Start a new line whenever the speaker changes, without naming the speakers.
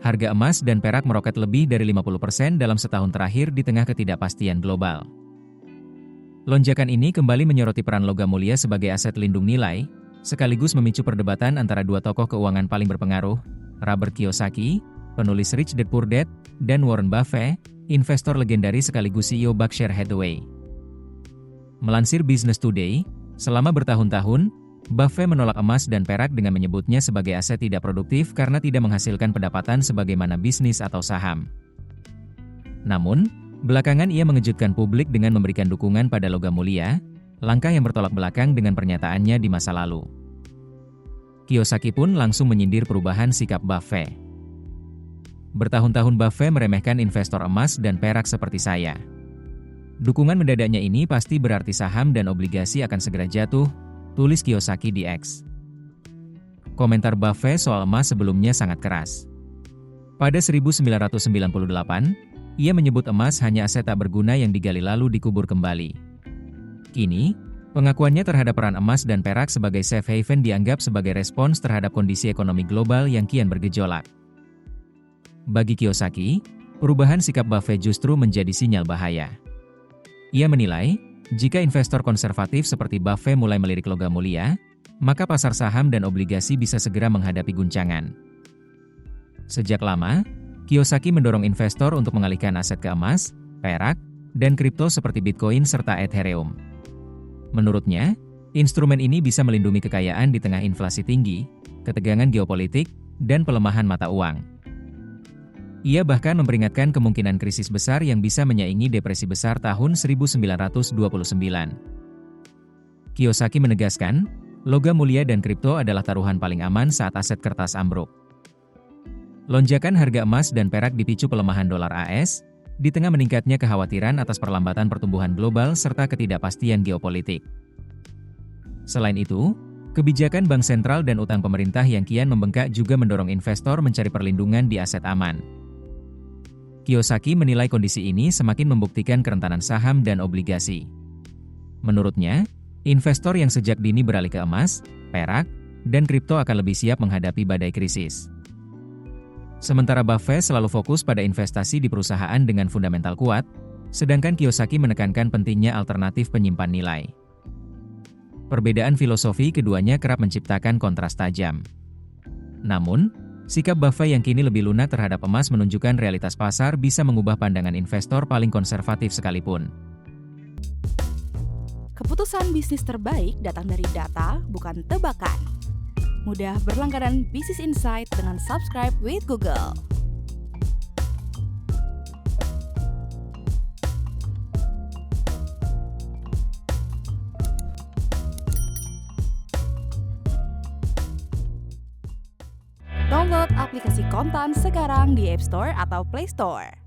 Harga emas dan perak meroket lebih dari 50% dalam setahun terakhir di tengah ketidakpastian global. Lonjakan ini kembali menyoroti peran logam mulia sebagai aset lindung nilai, sekaligus memicu perdebatan antara dua tokoh keuangan paling berpengaruh, Robert Kiyosaki, penulis Rich Dad Poor Dad, dan Warren Buffett, investor legendaris sekaligus CEO Berkshire Hathaway. Melansir Business Today, selama bertahun-tahun, Buffett menolak emas dan perak dengan menyebutnya sebagai aset tidak produktif karena tidak menghasilkan pendapatan sebagaimana bisnis atau saham. Namun, belakangan ia mengejutkan publik dengan memberikan dukungan pada logam mulia, langkah yang bertolak belakang dengan pernyataannya di masa lalu. Kiyosaki pun langsung menyindir perubahan sikap Buffett. Bertahun-tahun Buffett meremehkan investor emas dan perak seperti saya. Dukungan mendadaknya ini pasti berarti saham dan obligasi akan segera jatuh, tulis Kiyosaki di X. Komentar Buffett soal emas sebelumnya sangat keras. Pada 1998, ia menyebut emas hanya aset tak berguna yang digali lalu dikubur kembali. Kini, pengakuannya terhadap peran emas dan perak sebagai safe haven dianggap sebagai respons terhadap kondisi ekonomi global yang kian bergejolak. Bagi Kiyosaki, perubahan sikap Buffett justru menjadi sinyal bahaya. Ia menilai, jika investor konservatif seperti Buffett mulai melirik logam mulia, maka pasar saham dan obligasi bisa segera menghadapi guncangan. Sejak lama, Kiyosaki mendorong investor untuk mengalihkan aset ke emas, perak, dan kripto seperti Bitcoin serta Ethereum. Menurutnya, instrumen ini bisa melindungi kekayaan di tengah inflasi tinggi, ketegangan geopolitik, dan pelemahan mata uang. Ia bahkan memperingatkan kemungkinan krisis besar yang bisa menyaingi depresi besar tahun 1929. Kiyosaki menegaskan, logam mulia dan kripto adalah taruhan paling aman saat aset kertas ambruk. Lonjakan harga emas dan perak dipicu pelemahan dolar AS, di tengah meningkatnya kekhawatiran atas perlambatan pertumbuhan global serta ketidakpastian geopolitik. Selain itu, kebijakan bank sentral dan utang pemerintah yang kian membengkak juga mendorong investor mencari perlindungan di aset aman. Kiyosaki menilai kondisi ini semakin membuktikan kerentanan saham dan obligasi. Menurutnya, investor yang sejak dini beralih ke emas, perak, dan kripto akan lebih siap menghadapi badai krisis. Sementara Buffett selalu fokus pada investasi di perusahaan dengan fundamental kuat, sedangkan Kiyosaki menekankan pentingnya alternatif penyimpan nilai. Perbedaan filosofi keduanya kerap menciptakan kontras tajam. Namun, sikap Buffett yang kini lebih lunak terhadap emas menunjukkan realitas pasar bisa mengubah pandangan investor paling konservatif sekalipun.
Keputusan bisnis terbaik datang dari data, bukan tebakan. Mudah berlangganan Business Insight dengan subscribe with Google. Download aplikasi Kontan sekarang di App Store atau Play Store.